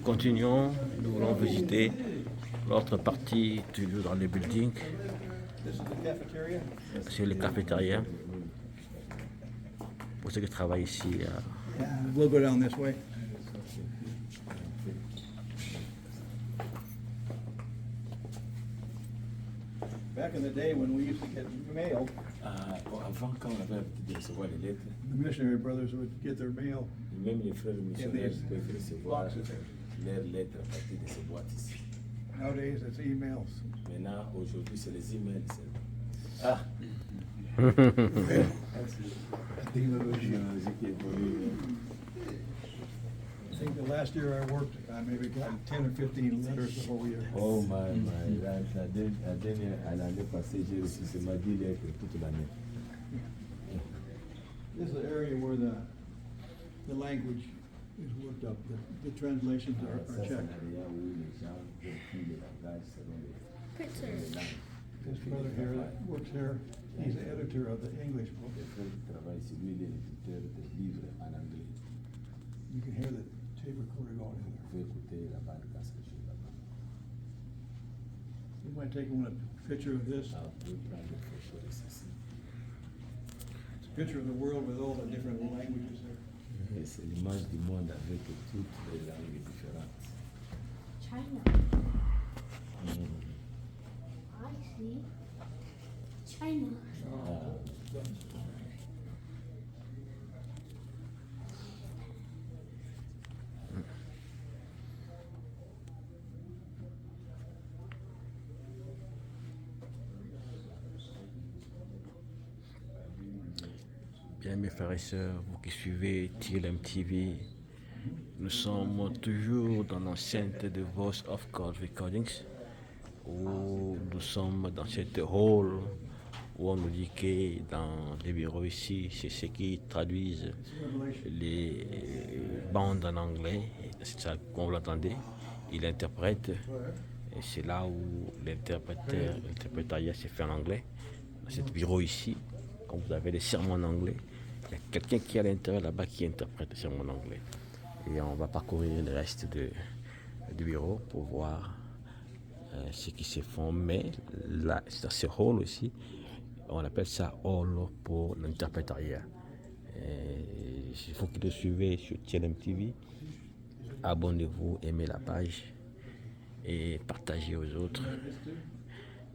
continuons. Nous voulons visiter l'autre partie, toujours dans les buildings. C'est le cafétéria. Pour ceux qui travaillent ici. We'll go down this way. Back in the day when we used to get mail, Avant, quand on avait de recevoir les lettres, the missionary brothers would get their mail même les frères missionnaires these pouvaient recevoir boxes. leurs lettres à partir de ces boîtes ici. Nowadays, it's emails. Maintenant, aujourd'hui, c'est les emails. Ah! Technologie qui évolue. I think the last year I worked, I maybe got 10 or 15 letters the whole year. Oh my. La dernière, à l'année passée, j'ai reçu seulement 10 lettres toute l'année. This is the area where the language is looked up, the translations are Ça, c'est checked. l'area où les gens vérifient le langage selon les langues. This brother here that works here, he's the editor of the English book. Le frère qui travaille ici, lui, il est l'éditeur des livres en anglais. You can hear the tape recorder going in Vous there. pouvez écouter la bande casque chez là-bas. You might take a picture of this. Ah, vous pouvez prendre une photo de ceci. It's a picture of the world with all the different languages there. Et c'est l'image du monde avec toutes les langues différentes. China. I see. China. Bien, mes frères et sœurs, vous qui suivez TLM TV, nous sommes toujours dans l'enceinte de Voice of God Recordings, où nous sommes dans cette hall où on nous dit que dans les bureaux ici, c'est ceux qui traduisent les bandes en anglais, c'est ça qu'on l'entendait, il interprète, et c'est là où l'interprétariat s'est fait en anglais, dans ce bureau ici. Quand vous avez les sermons en anglais, il y a quelqu'un qui est à l'intérieur là-bas qui interprète les sermons en anglais. Et on va parcourir le reste du bureau pour voir ce qui se fait. Mais là, dans ce hall aussi, on appelle ça hall pour l'interprétariat. Il faut que vous suivez sur TLM TV. Abonnez-vous, aimez la page et partagez aux autres.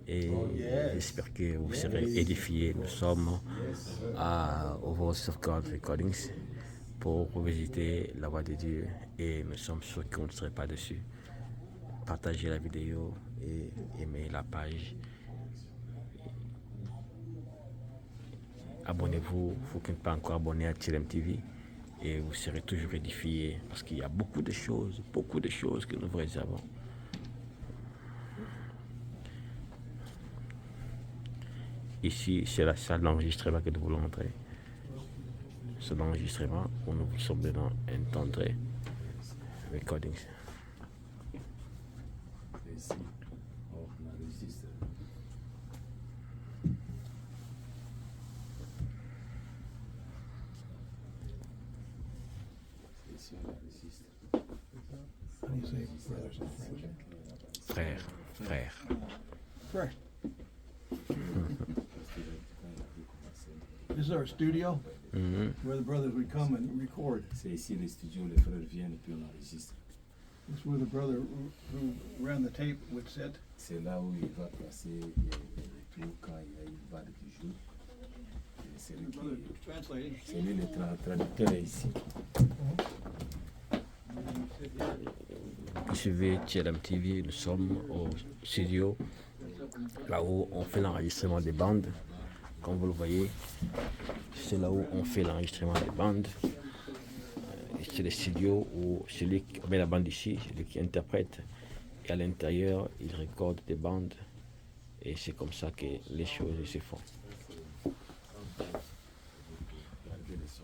Et j'espère que vous serez édifiés. Nous sommes au Voice of God Recordings pour visiter la voix de Dieu et nous sommes sûrs qu'on ne serait pas dessus. Partagez la vidéo et aimez la page. Abonnez-vous, il faut qu'on n'est pas encore abonné à TLM TV et vous serez toujours édifiés parce qu'il y a beaucoup de choses que nous réservons. Ici, c'est la salle d'enregistrement que nous voulons entrer. C'est l'enregistrement où nous sommes dedans entendre recordings. Ici, on enregistre. Ici, on enregistre. How do you say brothers in French? Frère. Frère. This is our studio where the brothers would come and record. C'est ici le studio, les frères viennent et puis on enregistre. This is where the brother who ran the tape would sit. C'est là où il va passer les tours quand il y a une bande qui joue. Et c'est lui, The brother translating. c'est lui le traducteur ici. Vous suivez TLM TV, nous sommes au studio, là où on fait l'enregistrement des bandes. Comme vous le voyez, c'est là où on fait l'enregistrement des bandes. C'est le studio où celui qui met la bande ici, celui qui interprète, et à l'intérieur, il recorde des bandes. Et c'est comme ça que les choses se font.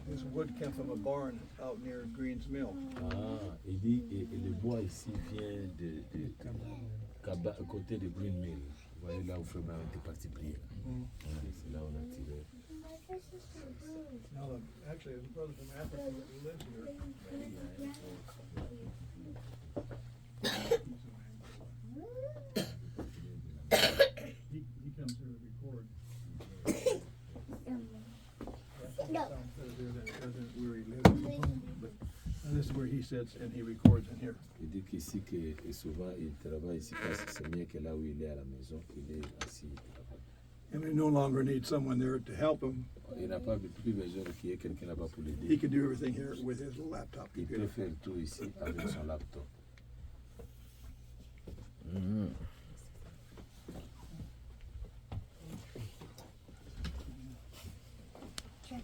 This wood came from a barn out near Green's Mill. Ah, il dit, et le bois ici vient de à côté de Green Mill. Vous voyez là où Frère était parti prier. C'est là où on a tiré. Now, actually, there's a brother from Africa who lives here. where he lives. But this is where he sits and he records in here. Il dit qu'ici, et souvent, il travaille ici parce que c'est mieux que là où il est à la maison, il est assis, il travaille. And we no longer need someone there to help him. Il n'a pas plus besoin qu'il y ait quelqu'un là-bas pour He l'aider. can do everything here with his laptop Il peut computer. faire tout ici avec son laptop.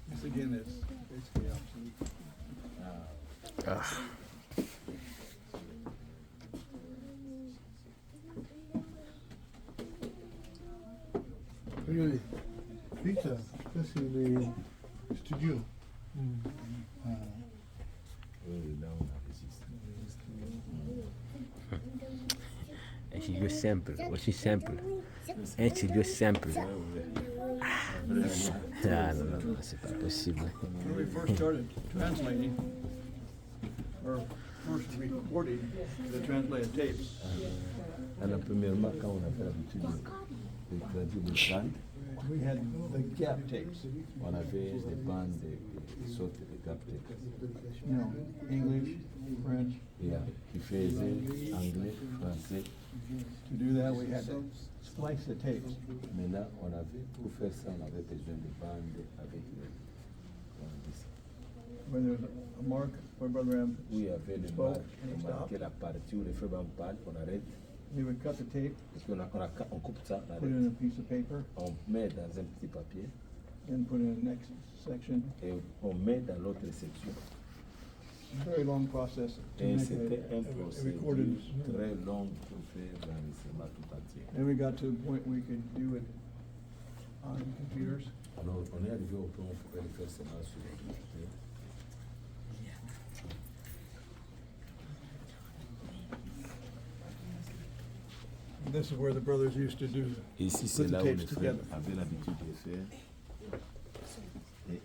This again is basically obsolete. Ah. Regardez, Victor, ça c'est les studios. Oui, là, on enregistre. Un studio simple, aussi simple. Un studio simple. Ah non, non, non, c'est pas possible. When we first started translating, or first recording the translated tapes, Alors, premièrement, quand on avait l'habitude de traduire des bandes, we had the gap tapes. on avait des bandes, des sortes de gap tapes. You know, English, French. Yeah, qui faisaient anglais, français. To do that, we had to splice the tapes. Maintenant, on avait, pour faire ça, on avait besoin de bandes avec les. Comment on dit ça? When there's a mark where Brother Ram, Où il y avait le Spoke marque, and on stop. marquait la partie où le frère Bam parle, on arrête. we would cut the tape, Et puis on coupe ça, on put it arrête. in a piece of paper, On met dans un petit papier and put it in the next section. et on met dans l'autre section. Very long process to Et make c'était un a recorded. procédure très long pour faire l'enregistrement tout entier. And we got to the point we could do it on computers. Alors, on est arrivé au point où on pouvait le faire seulement sur les computers. And this is where the brothers used to do. Ici, c'est Put the là où les tapes frères together. avaient l'habitude de faire. Et,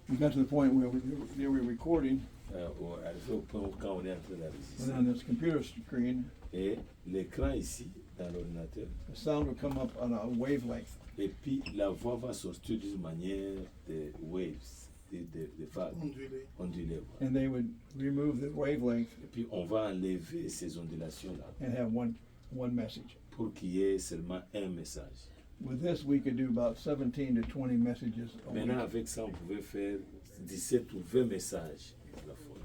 We got to the point where they were recording, on est arrivé au point où quand on est en train and d'enregistrer. on this computer screen, Et l'écran ici, dans l'ordinateur, the sound would come up on a wavelength. et puis la voix va sortir d'une manière de waves, de vagues, ondulées. And they would remove the wavelength Et puis on va enlever ces ondulations-là and have one message. pour qu'il y ait seulement un message. With this, we could do about 17 to 20 messages a week. Maintenant, avec ça, on pouvait faire 17 ou 20 messages à la fois.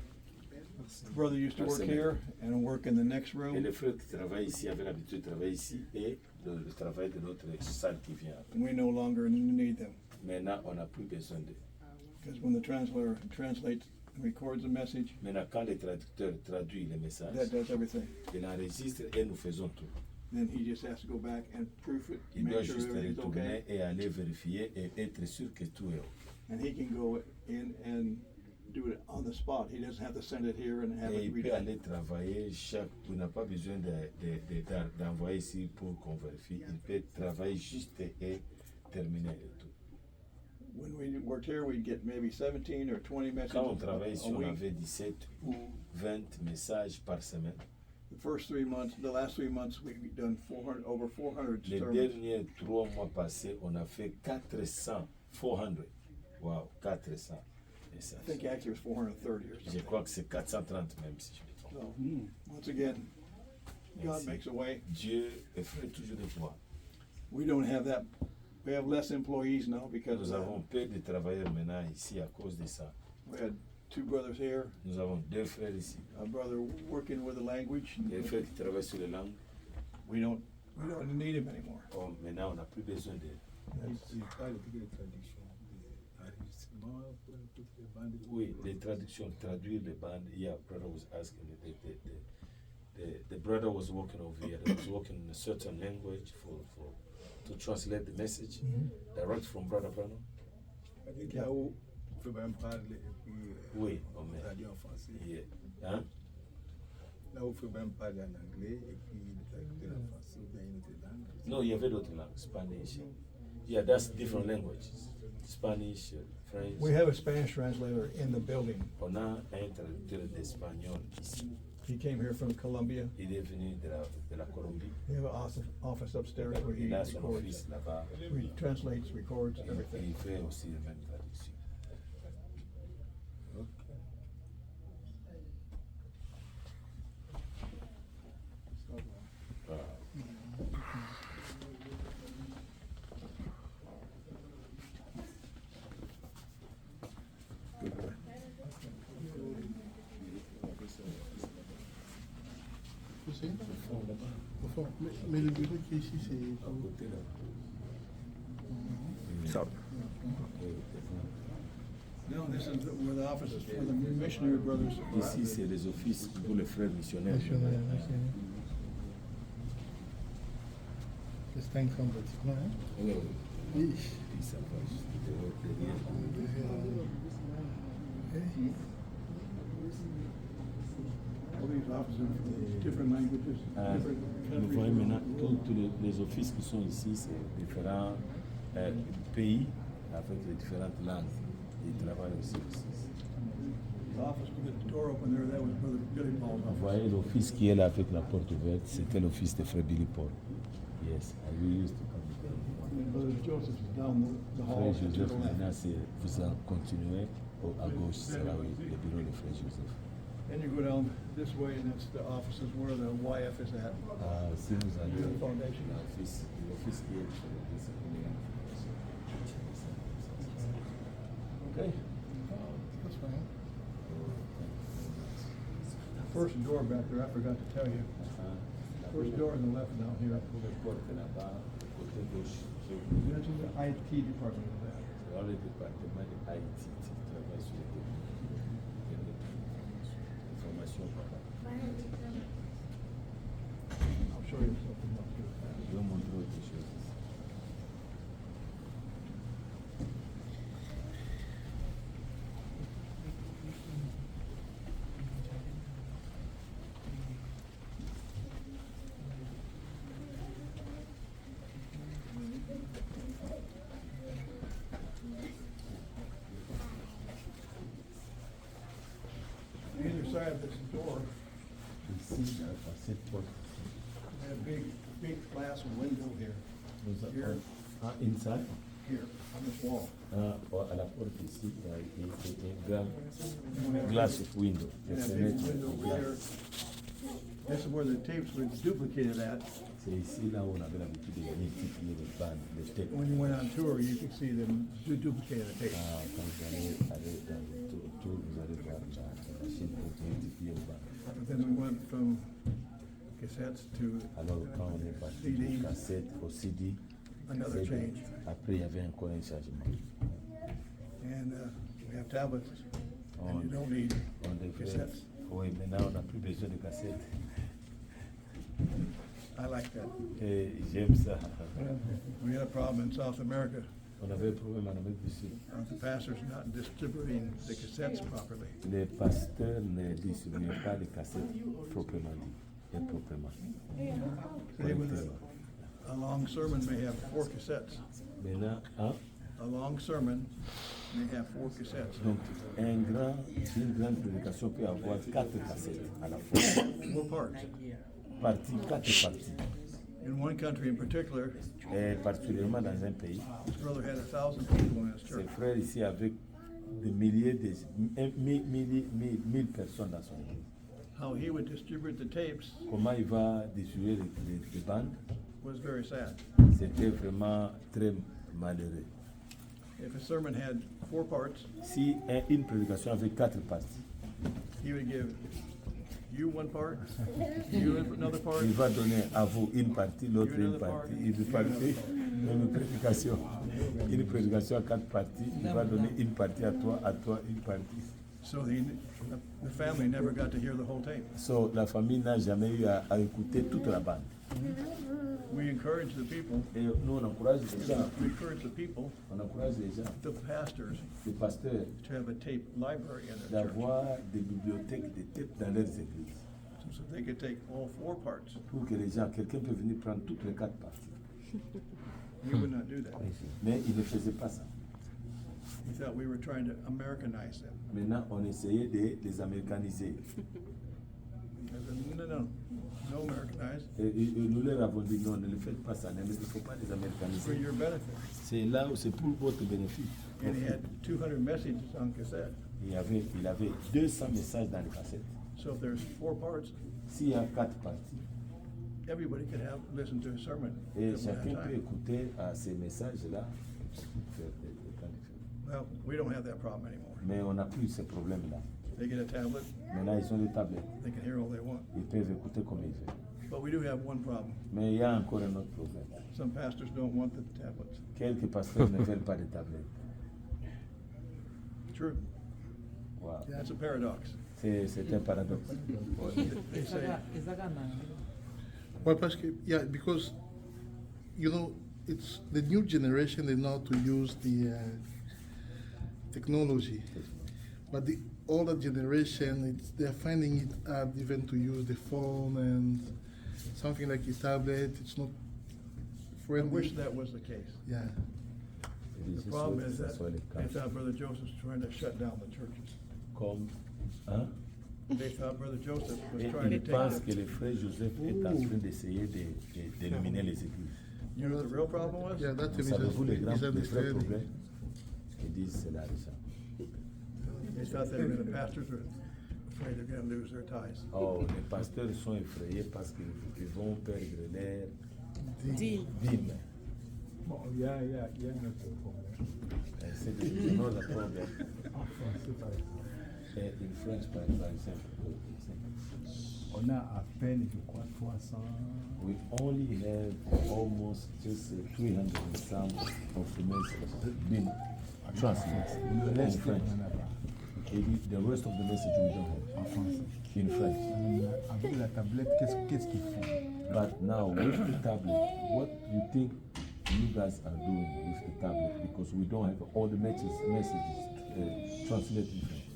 The brother used to work here and work in the next Et room. les frères qui travaillent ici avaient l'habitude de travailler ici et le travail de notre salle qui vient après. We no longer need them, Maintenant, on n'a plus besoin d'eux. because when the translator translates and records a message, Maintenant, quand le traducteur traduit les messages, that does everything. il enregistre et nous faisons tout. Then he just has to go back and proof it, Il doit make sure juste everything's retourner okay, et aller vérifier et être sûr que tout est OK. and he can go in and do it on the spot. He doesn't have to send it here and have Et it il peut redone. aller travailler il n'a pas besoin d'envoyer ici pour qu'on vérifie. Il peut travailler juste et terminer le tout. When we worked here, we'd get maybe 17 or 20 messages Quand on travaille ici, a on week. avait 17 ou 20 messages par semaine. The first 3 months, the last 3 months, we've done over 400 Les sermons. derniers 3 mois passés, on a fait 400. Wow, 400 I messages. think actually it was 430 or Je something. crois que c'est 430 même si je me trompe. So, once again, God Merci. makes a way. Dieu fait toujours des voies. We don't have that. We have less employees now because Nous of avons that. peu de travailleurs maintenant ici à cause de ça. We had 2 brothers here, Nous avons 2 frères ici. a brother working with the language. Les frères qui travaillent sur les langues. We don't need him anymore. Oh, maintenant, on n'a plus besoin d'eux. Oui, les traductions, traduire les bandes. Yeah, brother was asking me. The brother was working over here. He was working in a certain language to translate the message direct from Brother Branham. Yeah. Oui, oh, mais- traduit en français. Yeah. Hein? Là où il faut même parler en anglais et puis le traducteur en français ou bien une autre langue. No, il y avait d'autres langues, Spanish. Yeah, that's different languages. Spanish, French. We have a Spanish translator in the building. On a un traducteur d'espagnol ici. He came here from Colombia. Il est venu de la Colombie. We have an office upstairs where he Il a son records, office là-bas. he translates, records, Et everything. il fait aussi la même traduction. Tu sais, au fond, mais le bureau qui est ici, c'est. À côté là. So, No, this is where the office is for the missionary brothers. Ici, c'est les offices pour les frères missionnaires. Missionnaire, ok. C'est un grand bâtiment, hein? Oui, Oui. il s'approche derrière. All these offices for different languages, different Nous voyons countries. maintenant tous les offices qui sont ici, c'est différents pays avec les différentes langues. Ils travaillent aussi ici. The office with the door open there, that was Brother Billy Paul's Vous office. voyez l'office qui est là avec la porte ouverte, c'était l'office de Frère Billy Paul. Yes, I used to come there. And Brother Joseph is down the hall Frère to the Joseph, left. maintenant, vous en continuez à gauche, c'est là où le bureau de Frère Joseph. Then you go down this way, and that's the offices where the YF is at. Si vous allez The foundation. l'office qui est sur le Okay. That's fine. First door back there, I forgot to tell you. First door on the left down here. Porte là-bas, côté gauche. That's in the IT department of that. Dans le département de Haïti, tu travailles sur les informations par là. I'll show you something else here. Je vais montrer autre chose. On either side of this door, Ici, à cette porte, they have big glass window here, nous avons inside, here, on this wall. à la porte ici, il y a une grande glass of window. And Des that big fenêtres window en over here, glace. this is where the tapes were duplicated at. C'est ici là où on avait l'habitude de multiplier les bandes, les tapes. When you went on tour, you could see them duplicated the tapes. Quand vous allez dans le tour, vous allez voir la machine pour multiplier les bandes. But then we went from cassettes to Alors quand on est parti CD, de cassette au CD, another change. après il y avait encore un changement. And we have tablets, and you don't need On devrait, cassettes. oui, maintenant on n'a plus besoin de cassette. I like that. Et j'aime ça. We had a problem in South America, On avait un problème en Amérique du Sud. the pastors not distributing the cassettes properly. Les pasteurs ne distribuaient pas les cassettes proprement dit, et proprement. Today, with a long sermon may have 4 cassettes. Maintenant, hein? A long sermon may have 4 cassettes. Donc une grande prédication peut avoir 4 cassettes à la fois. 4 parts. Quatre parties. In one country in particular, Et particulièrement dans un pays, this brother had 1,000 people in his ses church. frères ici avec des milliers, mille personnes dans son église. How he would distribute the tapes Comment il va distribuer les bandes? was very sad. C'était vraiment très malheureux. If a sermon had 4 parts, Si une prédication avait 4 parties, he would give you 1 part, you another part, il va donner à vous une partie, l'autre une partie, une partie, une prédication. Une prédication à 4 parties, il va donner une partie à toi, une partie. so the family never got to hear the whole tape. So, la famille n'a jamais eu à écouter toute la bande. We encourage the people, Et nous, on encourage les gens, the pastors, les pasteurs, to have a tape library in their church, d'avoir des bibliothèques de tapes dans leurs églises. so they could take all 4 parts. Pour que les gens, quelqu'un peut venir prendre toutes les 4 parties. We would not do that. Mais ils ne faisaient pas ça. We thought we were trying to Americanize them. Maintenant, on essayait de les américaniser. said, no Americanized, Et nous leur avons dit non, ne le faites pas ça, il ne faut pas les for américaniser. your benefit. C'est là où c'est pour votre bénéfice. And he had 200 messages on cassette. Il avait 200 messages dans les cassettes. So if there's 4 parts, S'il y a 4 parties, everybody could listen to a sermon et at one chacun peut time. écouter ces messages-là. Well, we don't have that problem anymore. Mais on n'a plus ce problème-là. They get a tablet, Maintenant, ils ont des tablettes. they can hear all they want. Ils peuvent écouter comme ils veulent. But we do have one problem. Mais il y a encore un autre problème. Some pastors don't want the tablets. Quelques pasteurs ne veulent pas de tablettes. True. Wow. That's a paradox. C'est un paradoxe. They say, Well, yeah, because it's the new generation. They know how to use the technology, but the older generation, they're finding it hard even to use the phone and something like a tablet. It's not I friendly. wish that was the case. Yeah. The problem is that they thought Brother Joseph's trying to shut down the churches. Comme, hein? They thought Brother Joseph was Et trying to ils take pensent que it. le frère Joseph est en train d'essayer d'éliminer les églises. You know what the real problem was? Yeah, that's a Savez-vous les vrais misunderstanding. problèmes? Ils disent c'est l'argent. They thought the pastors were afraid they're gonna lose their ties. Oh, les pasteurs sont effrayés parce qu'ils vont perdre leur dîme. Bon, il y a un autre problème. C'est un autre problème. En français, par exemple, Et in French, par exemple, on a à peine, je crois, 300. we only have almost just 300 and some of the messages been translated in Reste, French. on en a pas. The rest of the message we don't have En français. in French. Avec la tablette, qu'est-ce qu'ils font? But now with the tablet, what do you think you guys are doing with the tablet? Because we don't have all the messages translated in French.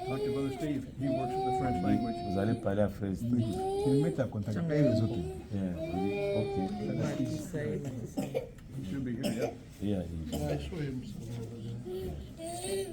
Talk to Brother Steve. He works with the French language. Vous allez parler à French. Ils mettent en contact avec les autres. Yeah, okay. He should be here, yeah. Yeah, I saw him somewhere over there.